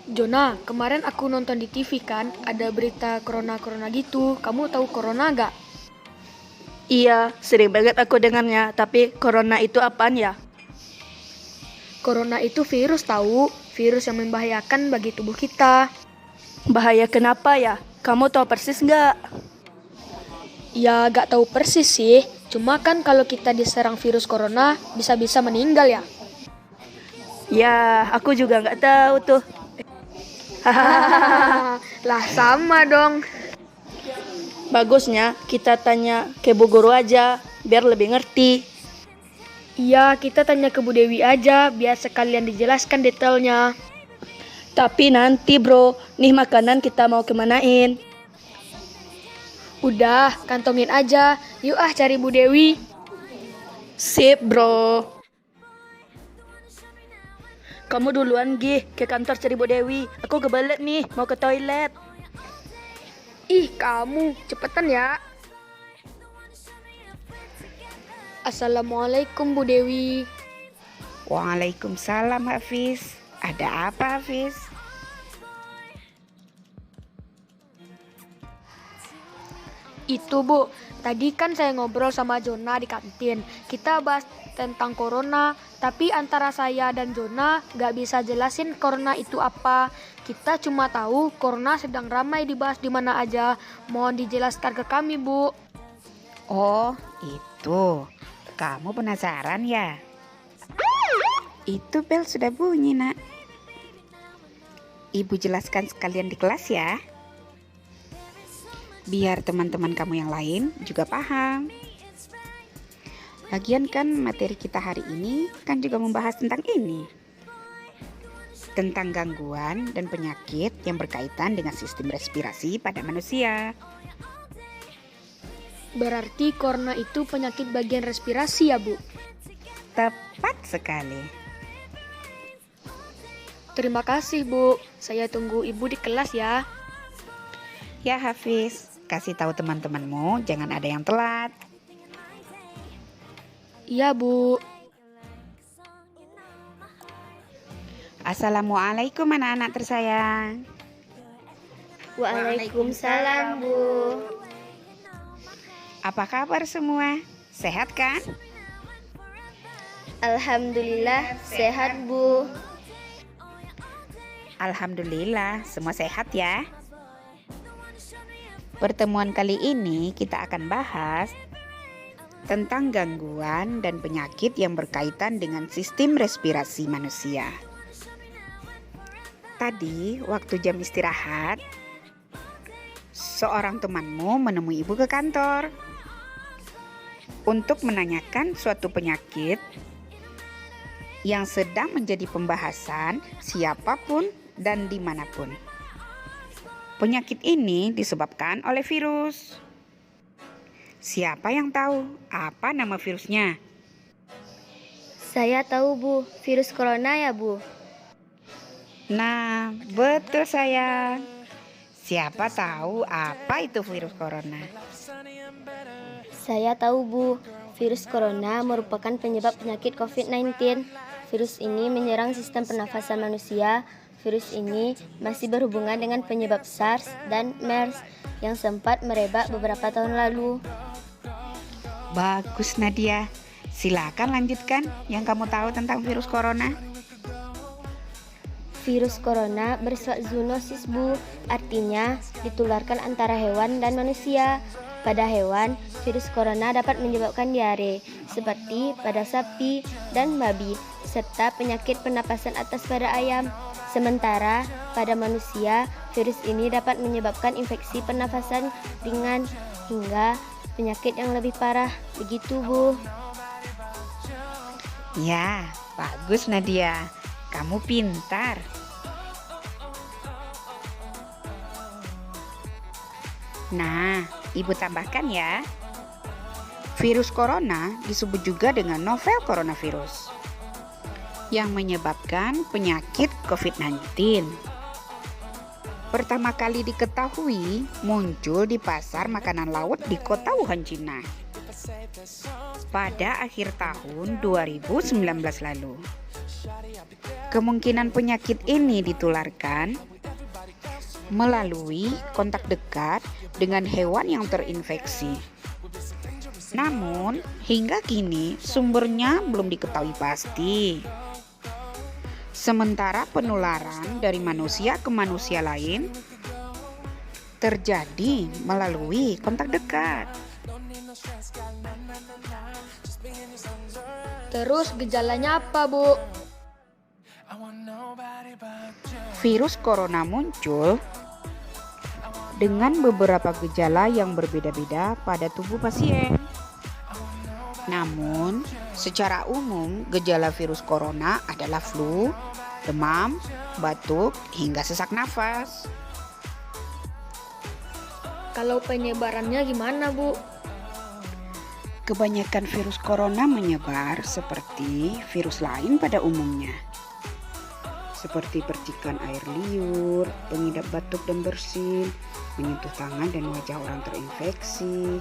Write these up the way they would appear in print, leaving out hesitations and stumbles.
Jona, kemarin aku nonton di TV kan, ada berita corona-corona gitu. Kamu tahu corona gak? Iya, sering banget aku dengarnya, tapi corona itu apaan ya? Corona itu virus tahu, virus yang membahayakan bagi tubuh kita. Bahaya kenapa ya? Kamu tahu persis nggak? Ya gak tahu persis sih, cuma kan kalau kita diserang virus corona bisa-bisa meninggal ya. Ya, aku juga nggak tahu tuh. Lah sama dong. Bagusnya kita tanya ke Bu Guru aja, biar lebih ngerti. Iya, kita tanya ke Bu Dewi aja, biar sekalian dijelaskan detailnya. Tapi nanti bro, nih makanan kita mau kemanain? Udah, kantongin aja. Yuk cari Bu Dewi. Sip bro. Kamu duluan Gih, ke kantor cari Bu Dewi. Aku kebelet nih, mau ke toilet. Ih, kamu cepetan ya. Assalamualaikum Bu Dewi. Waalaikumsalam Hafiz. Ada apa Hafiz? Itu Bu, tadi kan saya ngobrol sama Jona di kantin. Kita bahas tentang corona, tapi antara saya dan Jona gak bisa jelasin corona itu apa. Kita cuma tahu corona sedang ramai dibahas di mana aja. Mohon dijelaskan ke kami, Bu. Oh, itu. Kamu penasaran ya? Itu bel sudah bunyi, Nak. Ibu jelaskan sekalian di kelas ya. Biar teman-teman kamu yang lain juga paham. Lagian kan materi kita hari ini kan juga membahas tentang ini. Tentang gangguan dan penyakit yang berkaitan dengan sistem respirasi pada manusia. Berarti corona itu penyakit bagian respirasi ya, Bu? Tepat sekali. Terima kasih, Bu. Saya tunggu Ibu di kelas ya. Ya Hafiz, kasih tahu teman-temanmu jangan ada yang telat. Iya, Bu. Assalamualaikum anak-anak tersayang. Waalaikumsalam, Bu. Apa kabar semua? Sehat kan? Alhamdulillah sehat, Bu. Alhamdulillah semua sehat ya. Pertemuan kali ini kita akan bahas tentang gangguan dan penyakit yang berkaitan dengan sistem respirasi manusia. Tadi waktu jam istirahat, seorang temanmu menemui ibu ke kantor untuk menanyakan suatu penyakit yang sedang menjadi pembahasan siapapun dan dimanapun. Penyakit ini disebabkan oleh virus. Siapa yang tahu apa nama virusnya? Saya tahu, Bu. Virus corona ya, Bu. Nah, betul sayang. Siapa tahu apa itu virus corona? Saya tahu, Bu. Virus corona merupakan penyebab penyakit COVID-19. Virus ini menyerang sistem pernafasan manusia. Virus ini masih berhubungan dengan penyebab SARS dan MERS yang sempat merebak beberapa tahun lalu. Bagus Nadia. Silakan lanjutkan yang kamu tahu tentang virus corona. Virus corona bersifat zoonosis, Bu. Artinya ditularkan antara hewan dan manusia. Pada hewan, virus corona dapat menyebabkan diare, seperti pada sapi dan babi, serta penyakit pernapasan atas pada ayam. Sementara pada manusia, virus ini dapat menyebabkan infeksi pernafasan ringan hingga penyakit yang lebih parah. Begitu, Bu. Ya, bagus Nadia. Kamu pintar. Nah, Ibu tambahkan ya. Virus corona disebut juga dengan novel coronavirus yang menyebabkan penyakit COVID-19. Pertama kali diketahui muncul di pasar makanan laut di kota Wuhan, Cina pada akhir tahun 2019 lalu. Kemungkinan penyakit ini ditularkan melalui kontak dekat dengan hewan yang terinfeksi. Namun, hingga kini sumbernya belum diketahui pasti. Sementara penularan dari manusia ke manusia lain terjadi melalui kontak dekat. Terus gejalanya apa, Bu? Virus corona muncul dengan beberapa gejala yang berbeda-beda pada tubuh pasien. Namun, secara umum gejala virus corona adalah flu, demam, batuk, hingga sesak nafas. Kalau penyebarannya gimana, Bu? Kebanyakan virus corona menyebar seperti virus lain pada umumnya, seperti percikan air liur, pengidap batuk dan bersin, menyentuh tangan dan wajah orang terinfeksi,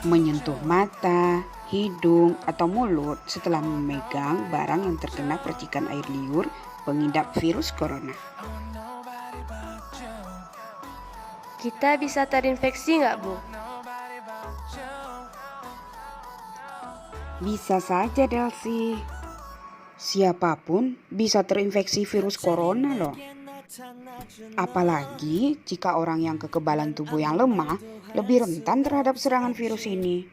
menyentuh mata, hidung, atau mulut setelah memegang barang yang terkena percikan air liur pengidap virus corona. Kita bisa terinfeksi nggak, Bu? Bisa saja, Delsi. Siapapun bisa terinfeksi virus corona loh. Apalagi jika orang yang kekebalan tubuh yang lemah lebih rentan terhadap serangan virus ini.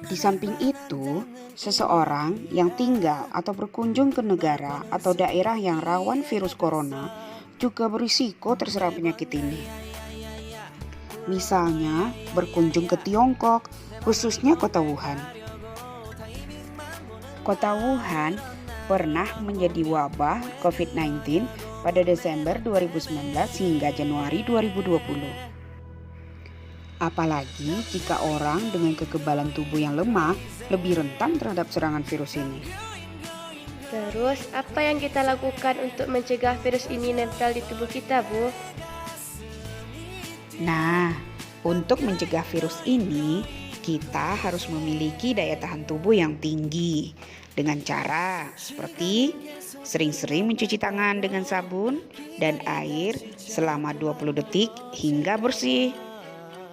Di samping itu, seseorang yang tinggal atau berkunjung ke negara atau daerah yang rawan virus corona juga berisiko terserang penyakit ini. Misalnya berkunjung ke Tiongkok, khususnya kota Wuhan. Kota Wuhan pernah menjadi wabah COVID-19 pada Desember 2019 hingga Januari 2020. Apalagi jika orang dengan kekebalan tubuh yang lemah lebih rentan terhadap serangan virus ini. Terus, apa yang kita lakukan untuk mencegah virus ini nempel di tubuh kita, Bu? Nah, untuk mencegah virus ini, kita harus memiliki daya tahan tubuh yang tinggi dengan cara seperti sering-sering mencuci tangan dengan sabun dan air selama 20 detik hingga bersih.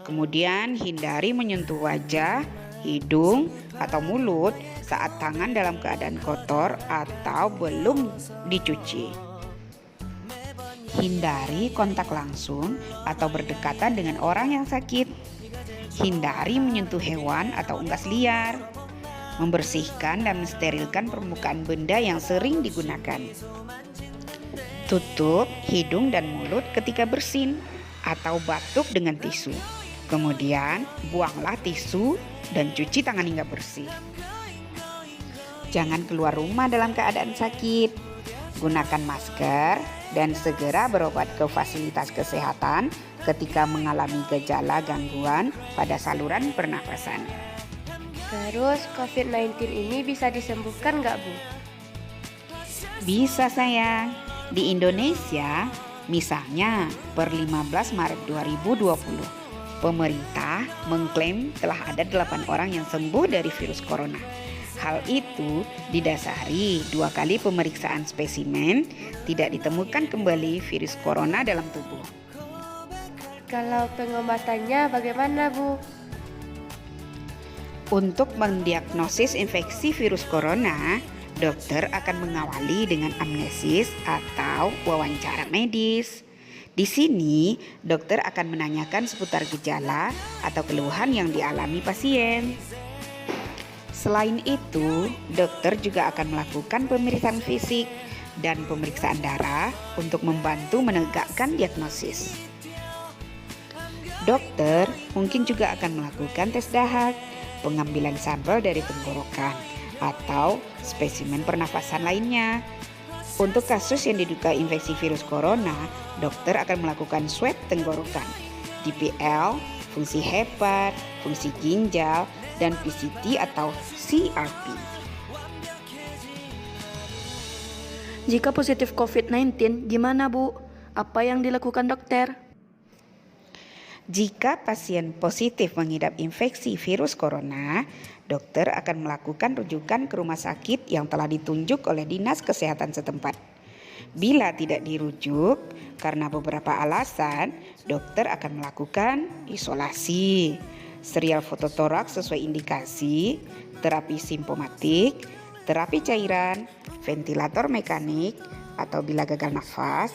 Kemudian hindari menyentuh wajah, hidung, atau mulut saat tangan dalam keadaan kotor atau belum dicuci. Hindari kontak langsung atau berdekatan dengan orang yang sakit. Hindari menyentuh hewan atau unggas liar. Membersihkan dan mensterilkan permukaan benda yang sering digunakan. Tutup hidung dan mulut ketika bersin atau batuk dengan tisu. Kemudian buanglah tisu dan cuci tangan hingga bersih. Jangan keluar rumah dalam keadaan sakit. Gunakan masker dan segera berobat ke fasilitas kesehatan ketika mengalami gejala gangguan pada saluran pernafasan. Terus, COVID-19 ini bisa disembuhkan nggak, Bu? Bisa sayang. Di Indonesia, misalnya per 15 Maret 2020, pemerintah mengklaim telah ada 8 orang yang sembuh dari virus corona. Hal itu didasari 2 kali pemeriksaan spesimen tidak ditemukan kembali virus corona dalam tubuh. Kalau pengobatannya bagaimana, Bu? Untuk mendiagnosis infeksi virus corona, dokter akan mengawali dengan amnesis atau wawancara medis. Di sini, dokter akan menanyakan seputar gejala atau keluhan yang dialami pasien. Selain itu, dokter juga akan melakukan pemeriksaan fisik dan pemeriksaan darah untuk membantu menegakkan diagnosis. Dokter mungkin juga akan melakukan tes dahak, pengambilan sampel dari tenggorokan, atau spesimen pernafasan lainnya. Untuk kasus yang diduga infeksi virus corona, dokter akan melakukan swab tenggorokan, DPL, fungsi hepat, fungsi ginjal, dan PCT atau CRP. Jika positif COVID-19, gimana, Bu? Apa yang dilakukan dokter? Jika pasien positif mengidap infeksi virus corona, dokter akan melakukan rujukan ke rumah sakit yang telah ditunjuk oleh Dinas Kesehatan setempat. Bila tidak dirujuk karena beberapa alasan, dokter akan melakukan isolasi, serial fototoraks sesuai indikasi, terapi simptomatik, terapi cairan, ventilator mekanik, atau bila gagal nafas,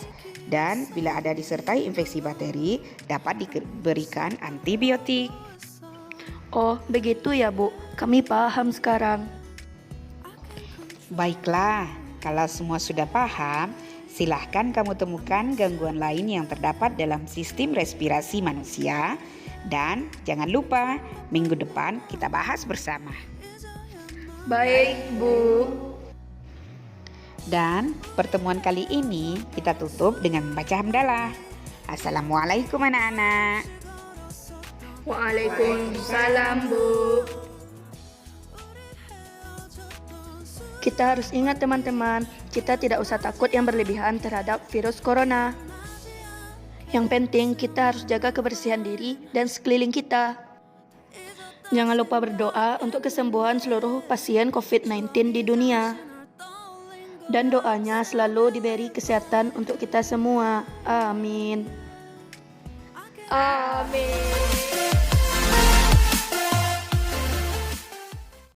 dan bila ada disertai infeksi bakteri dapat diberikan antibiotik. Oh, begitu ya Bu. Kami paham sekarang. Baiklah, kalau semua sudah paham, silahkan kamu temukan gangguan lain yang terdapat dalam sistem respirasi manusia. Dan jangan lupa, minggu depan kita bahas bersama. Baik, Bu. Dan pertemuan kali ini kita tutup dengan membaca hamdalah. Assalamualaikum anak-anak. Waalaikumsalam, Bu. Kita harus ingat teman-teman, kita tidak usah takut yang berlebihan terhadap virus corona. Yang penting kita harus jaga kebersihan diri dan sekeliling kita. Jangan lupa berdoa untuk kesembuhan seluruh pasien COVID-19 di dunia. Dan doanya selalu diberi kesehatan untuk kita semua. Amin. Amin.